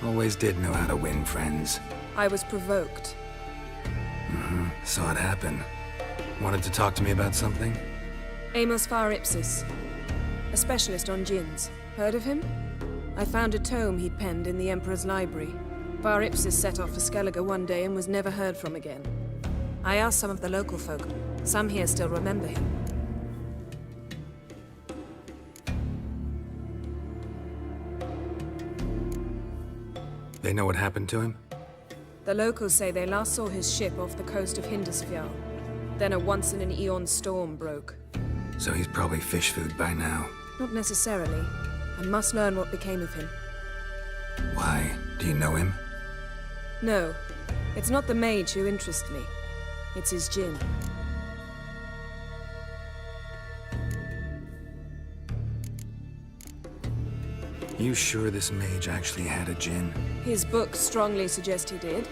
Always did know how to win friends. I was provoked. Saw it happen. Wanted to talk to me about something? Amos Far Ipsis. A specialist on Djinns. Heard of him? I found a tome he'd penned in the Emperor's library. Far Ipsis set off for Skellige one day and was never heard from again. I asked some of the local folk. Some here still remember him. They know what happened to him? The locals say they last saw his ship off the coast of Hindisfjall. Then a once-in-an-eon storm broke. So he's probably fish food by now. Not necessarily. I must learn what became of him. Why? Do you know him? No. It's not the mage who interests me. It's his djinn. You sure this mage actually had a djinn? His books strongly suggest he did.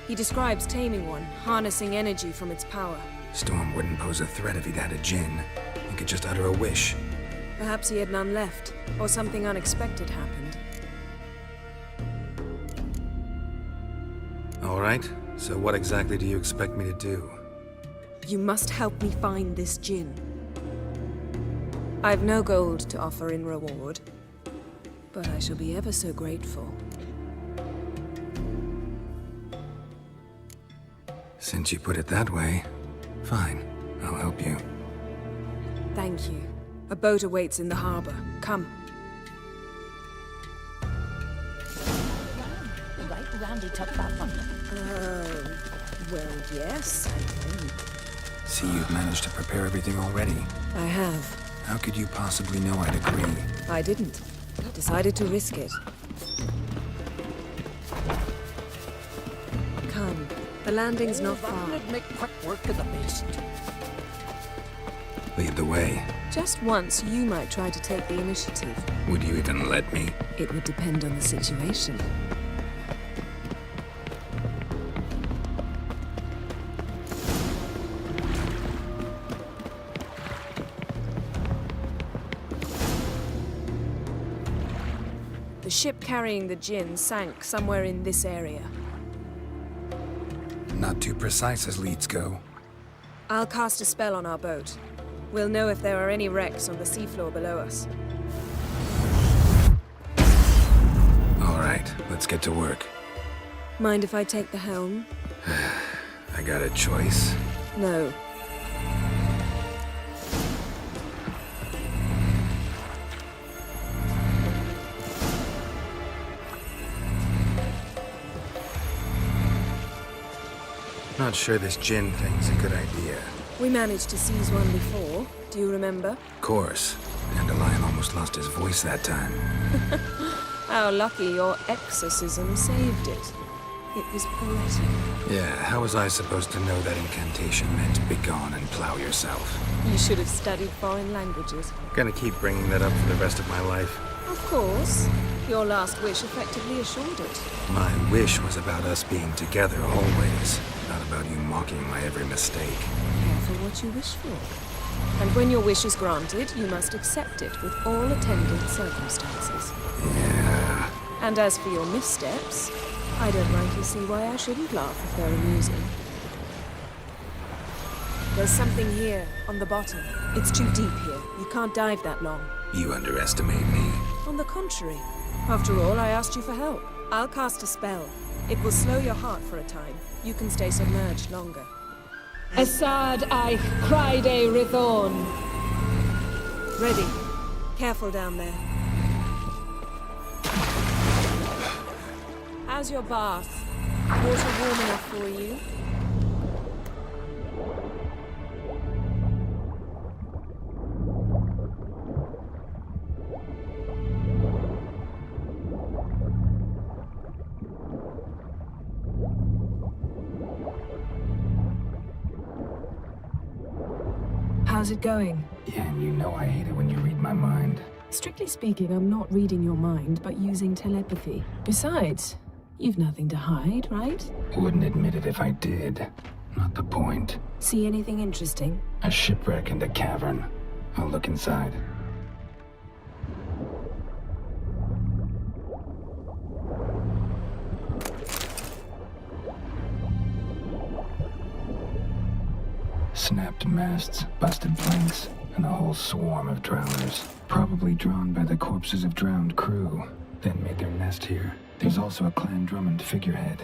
He describes taming one, harnessing energy from its power. Storm wouldn't pose a threat if he'd had a djinn. He could just utter a wish. Perhaps he had none left, or something unexpected happened. All right, so what exactly do you expect me to do? You must help me find this djinn. I've no gold to offer in reward, but I shall be ever so grateful. Since you put it that way, fine. I'll help you. Thank you. A boat awaits in the harbor. Come. Right roundy top that one. Well, yes, I think. See, you've managed to prepare everything already. I have. How could you possibly know I'd agree? I didn't. Decided to risk it. Come. The landing's not far. Make quick work of the beast. Lead the way. Just once, you might try to take the initiative. Would you even let me? It would depend on the situation. The ship carrying the Djinn sank somewhere in this area. Not too precise as leads go. I'll cast a spell on our boat. We'll know if there are any wrecks on the seafloor below us. All right, let's get to work. Mind if I take the helm? I got a choice. No. Not sure this djinn thing's a good idea. We managed to seize one before. Do you remember? Of course. Dandelion almost lost his voice that time. How lucky your exorcism saved it. It was poetic. Yeah, how was I supposed to know that incantation meant begone and plow yourself? You should have studied foreign languages. Gonna keep bringing that up for the rest of my life. Of course. Your last wish effectively assured it. My wish was about us being together always. Not about you mocking my every mistake. Careful what you wish for. And when your wish is granted, you must accept it with all attendant circumstances. Yeah. And as for your missteps, I don't rightly see why I shouldn't laugh if they're amusing. There's something here, on the bottom. It's too deep here. You can't dive that long. You underestimate me. On the contrary. After all, I asked you for help. I'll cast a spell. It will slow your heart for a time. You can stay submerged longer. Assad Eich Cryde Rithorn. Ready. Careful down there. How's your bath? Water warm enough for you? How's it going? Yeah, and you know I hate it when you read my mind. Strictly speaking, I'm not reading your mind, but using telepathy. Besides, you've nothing to hide, right? Wouldn't admit it if I did. Not the point. See anything interesting? A shipwreck and a cavern. I'll look inside. Snapped masts, busted planks, and a whole swarm of drowners. Probably drawn by the corpses of drowned crew, then made their nest here. There's also a Clan Drummond figurehead.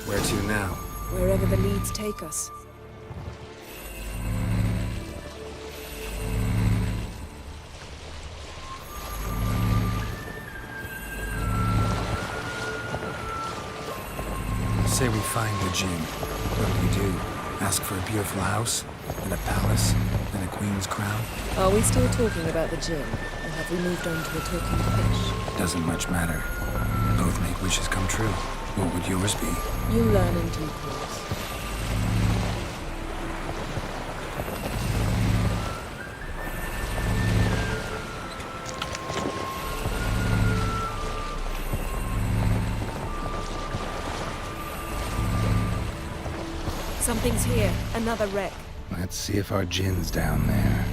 Where to now? Wherever the leads take us. Say we find the Djinn. What do we do? Ask for a beautiful house, and a palace, and a queen's crown? Are we still talking about the Djinn, or have we moved on to the talking fish? Doesn't much matter. Both make wishes come true. What would yours be? You learn in due course. Something's here. Another wreck. Let's see if our Djinn's down there.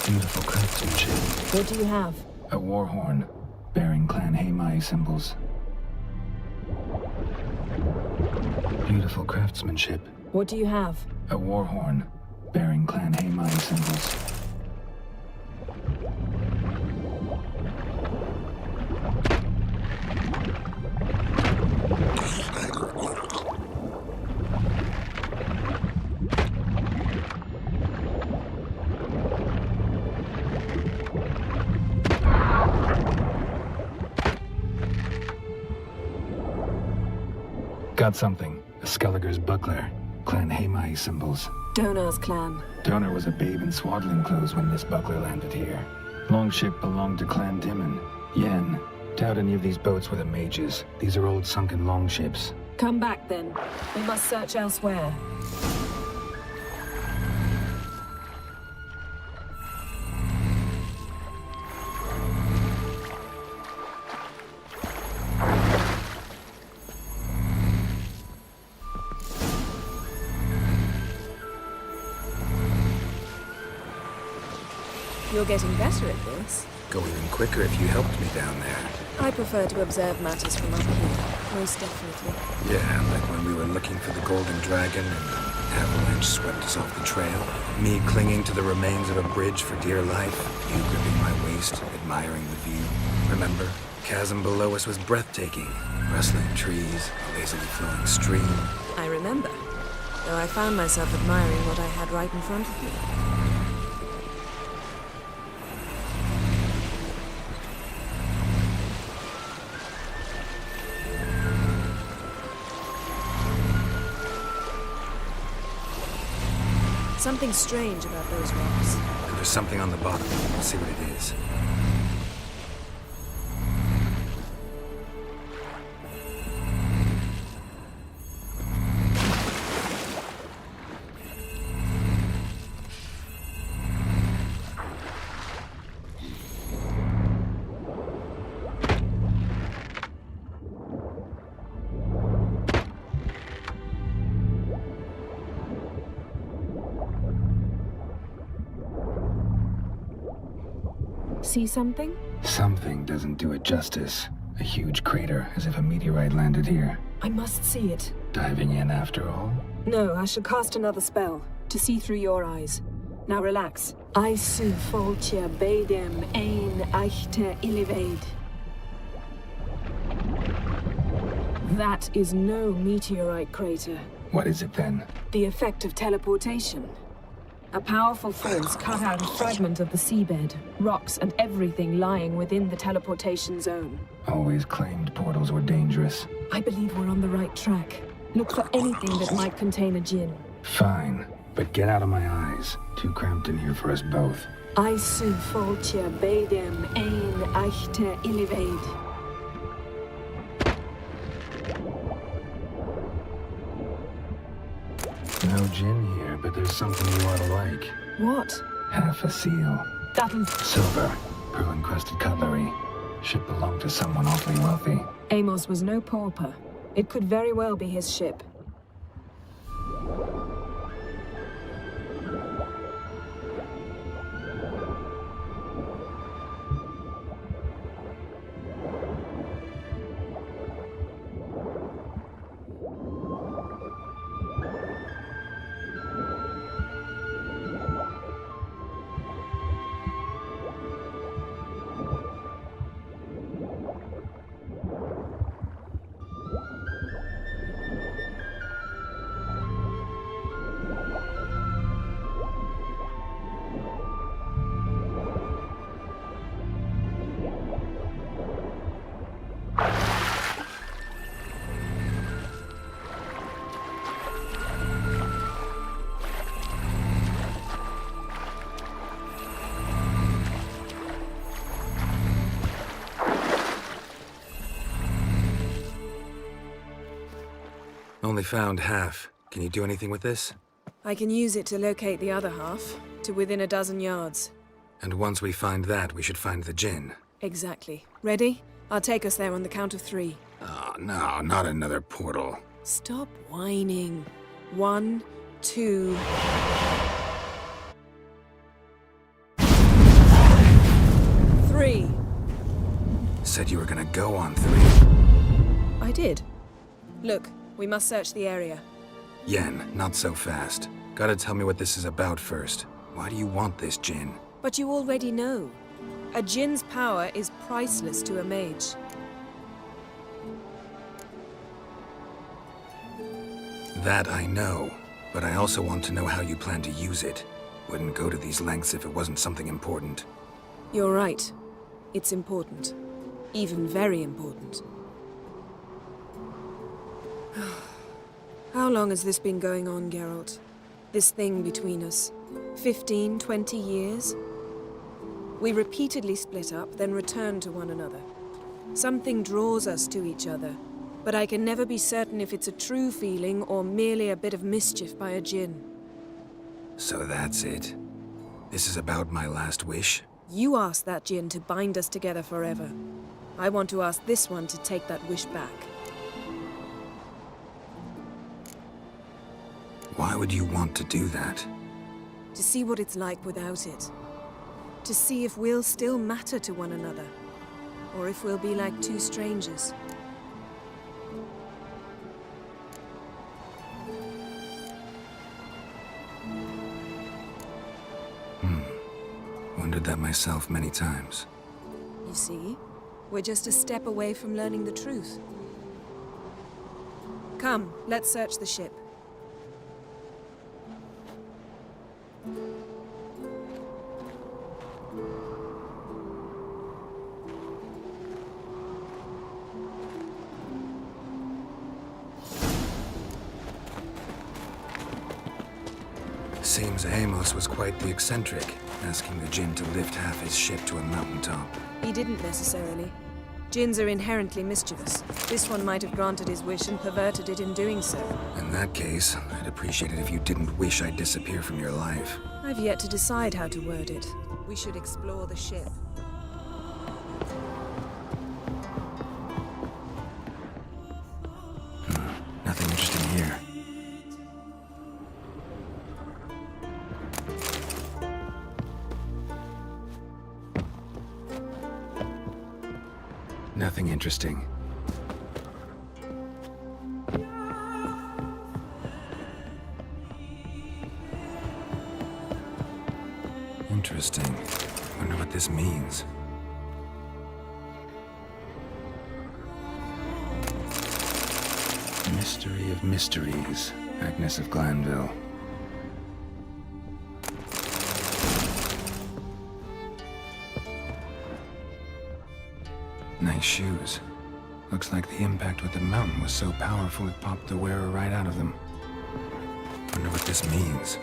Beautiful craftsmanship. What do you have? A war horn, bearing Clan Hamai symbols. Beautiful craftsmanship. What do you have? A war horn, bearing Clan Hamai symbols. Got something. A Skellige's buckler. Clan Hamai symbols. Donar's clan. Donar was a babe in swaddling clothes when this buckler landed here. Longship belonged to Clan Taming. Yen. Doubt any of these boats were the mages. These are old sunken longships. Come back then. We must search elsewhere. You're getting better at this. Go even quicker if you helped me down there. I prefer to observe matters from up here, most definitely. Yeah, like when we were looking for the Golden Dragon and avalanche swept us off the trail. Me clinging to the remains of a bridge for dear life. You gripping my waist, admiring the view. Remember? Chasm below us was breathtaking. Rustling trees, a lazily flowing stream. I remember, though I found myself admiring what I had right in front of me. Something strange about those rocks. And there's something on the bottom. Let's see what it is. See something? Something doesn't do it justice. A huge crater, as if a meteorite landed here. I must see it. Diving in after all? No, I shall cast another spell, to see through your eyes. Now relax. I su foltia bedem ein eichte ilivaid. That is no meteorite crater. What is it then? The effect of teleportation. A powerful force cut out a fragment of the seabed, rocks and everything lying within the teleportation zone. Always claimed portals were dangerous. I believe we're on the right track. Look for anything that might contain a Djinn. Fine, but get out of my eyes. Too cramped in here for us both. Isu foltja beidem ein echte illiveid. No Djinn here, but there's something you ought to like. What? Half a seal. That'll... Silver. Pearl-encrusted cutlery. Ship belonged to someone awfully wealthy. Amos was no pauper. It could very well be his ship. Only found half. Can you do anything with this? I can use it to locate the other half, to within a dozen yards. And once we find that, we should find the Djinn. Exactly. Ready? I'll take us there on the count of 3. Oh, no, not another portal. Stop whining. 1, 2... 3. Said you were gonna go on 3. I did. Look, we must search the area. Yen, not so fast. Gotta tell me what this is about first. Why do you want this Djinn? But you already know. A Djinn's power is priceless to a mage. That I know, but I also want to know how you plan to use it. Wouldn't go to these lengths if it wasn't something important. You're right. It's important. Even very important. How long has this been going on, Geralt? This thing between us? 15, 20 years? We repeatedly split up, then return to one another. Something draws us to each other, but I can never be certain if it's a true feeling or merely a bit of mischief by a Djinn. So that's it. This is about my last wish? You asked that Djinn to bind us together forever. I want to ask this one to take that wish back. Why would you want to do that? To see what it's like without it. To see if we'll still matter to one another. Or if we'll be like two strangers. Wondered that myself many times. You see? We're just a step away from learning the truth. Come, let's search the ship. Seems Amos was quite the eccentric, asking the Djinn to lift half his ship to a mountaintop. He didn't necessarily. Djinns are inherently mischievous. This one might have granted his wish and perverted it in doing so. In that case, I'd appreciate it if you didn't wish I'd disappear from your life. I've yet to decide how to word it. We should explore the ship. Nothing interesting here. Nothing interesting. Interesting. Wonder what this means. mystery of mysteries, Agnes of Glanville. Nice shoes. Looks like the impact with the mountain was so powerful it popped the wearer right out of them. Wonder what this means.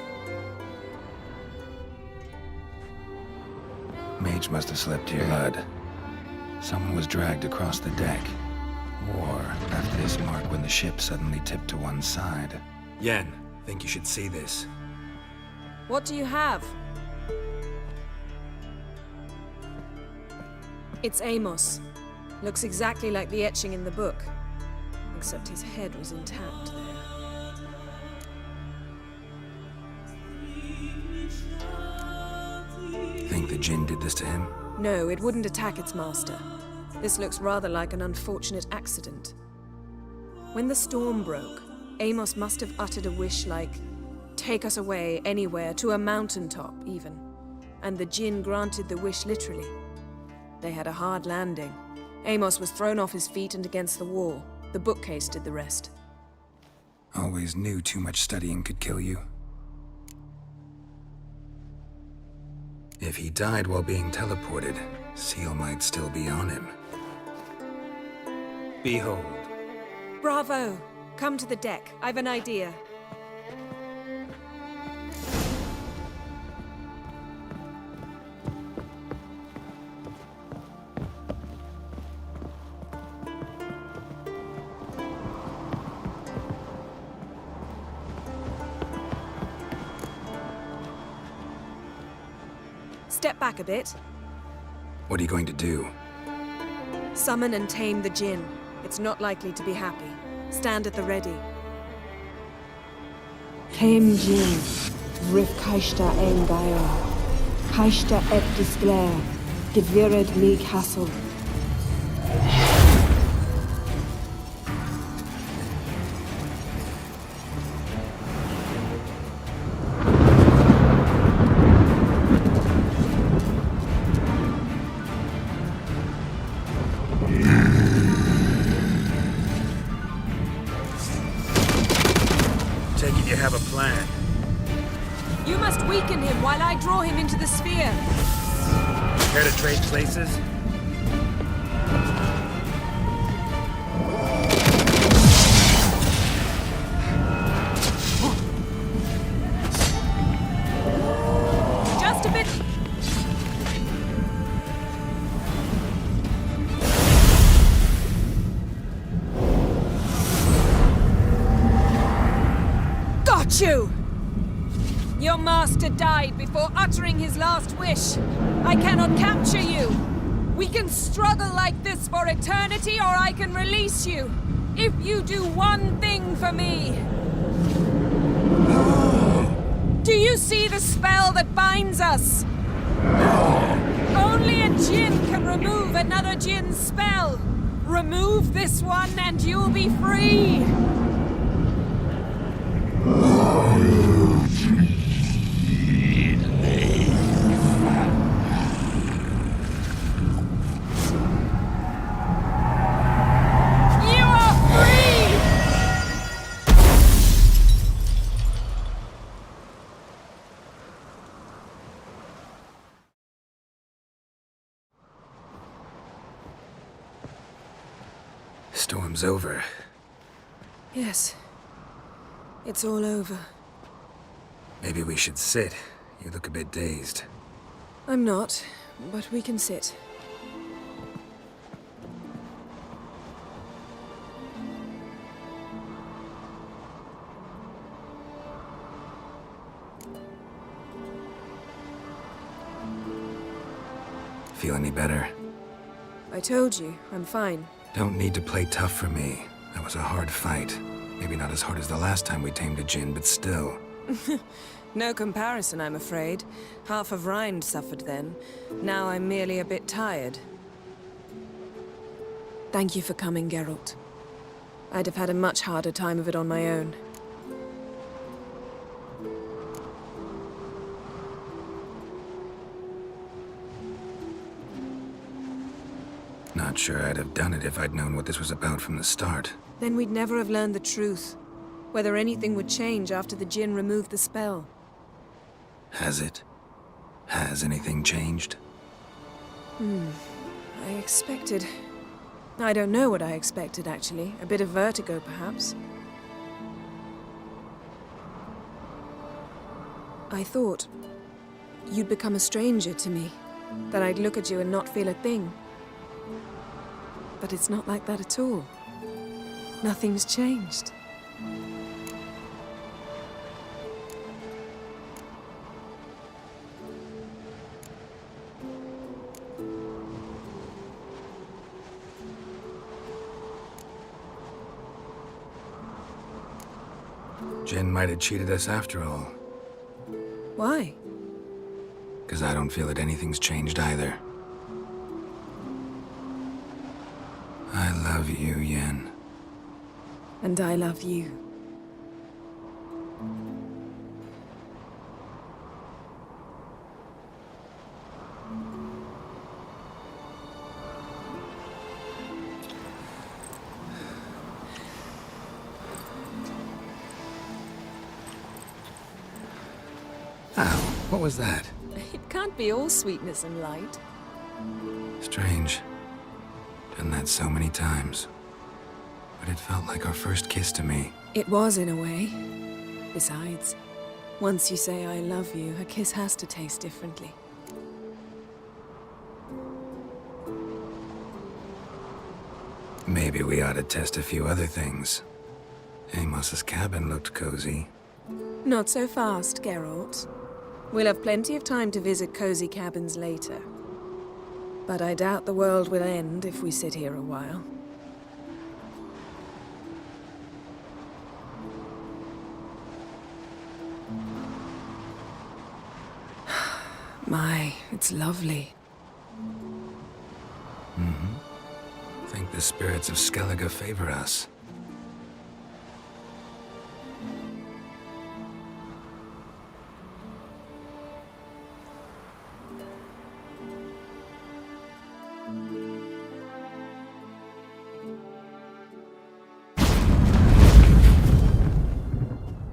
Mage must have slipped here. Blood. Someone was dragged across the deck. Or left this mark when the ship suddenly tipped to one side. Yen, think you should see this. What do you have? It's Amos. Looks exactly like the etching in the book. Except his head was intact there. Think the Djinn did this to him? No, it wouldn't attack its master. This looks rather like an unfortunate accident. When the storm broke, Amos must have uttered a wish like, "Take us away, anywhere, to a mountaintop, even." And the Djinn granted the wish literally. They had a hard landing. Amos was thrown off his feet and against the wall. The bookcase did the rest. Always knew too much studying could kill you. If he died while being teleported, Seal might still be on him. Behold. Bravo! Come to the deck. I've an idea. Step back a bit. What are you going to do? Summon and tame the Djinn. It's not likely to be happy. Stand at the ready. Tame Djinn, Rif Kaishta ein Gaia, Kaishta et Disglair, Gevired me Castle. Take it you have a plan. You must weaken him while I draw him into the sphere. Care to trade places? Just a bit. Got you! Your master died before uttering his last wish. I cannot capture you. We can struggle like this for eternity, or I can release you. If you do one thing for me. Do you see the spell that binds us? Only a Djinn can remove another Djinn's spell. Remove this one and you'll be free. Storm's over. Yes. It's all over. Maybe we should sit. You look a bit dazed. I'm not, but we can sit. Feel any better? I told you, I'm fine. Don't need to play tough for me. That was a hard fight. Maybe not as hard as the last time we tamed a Djinn, but still. No comparison, I'm afraid. Half of Rind suffered then. Now I'm merely a bit tired. Thank you for coming, Geralt. I'd have had a much harder time of it on my own. Not sure I'd have done it if I'd known what this was about from the start. Then we'd never have learned the truth. Whether anything would change after the Djinn removed the spell. Has it? Has anything changed? I expected... I don't know what I expected, actually. A bit of vertigo, perhaps. I thought you'd become a stranger to me. That I'd look at you and not feel a thing. But it's not like that at all. Nothing's changed. Djinn might have cheated us after all. Why? Because I don't feel that anything's changed either. I love you, Yen. And I love you. Ow, what was that? It can't be all sweetness and light. Strange. Done that so many times. But it felt like our first kiss to me. It was, in a way. Besides, once you say I love you, a kiss has to taste differently. Maybe we ought to test a few other things. Amos's cabin looked cozy. Not so fast, Geralt. We'll have plenty of time to visit cozy cabins later. But I doubt the world will end if we sit here a while. My, it's lovely. I think the spirits of Skellige favor us.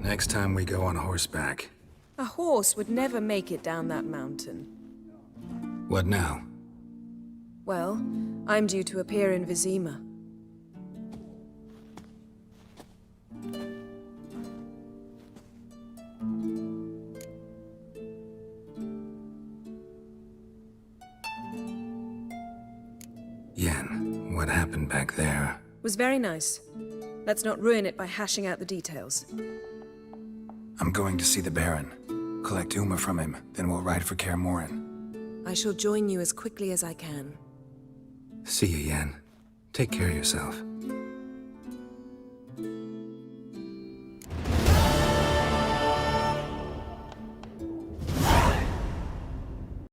Next time we go on horseback. A horse would never make it down that mountain. What now? Well, I'm due to appear in Vizima. Yen, what happened back there? Was very nice. Let's not ruin it by hashing out the details. I'm going to see the Baron. Collect Uma from him, then we'll ride for Kaer Morhen. I shall join you as quickly as I can. See you, Yen. Take care of yourself.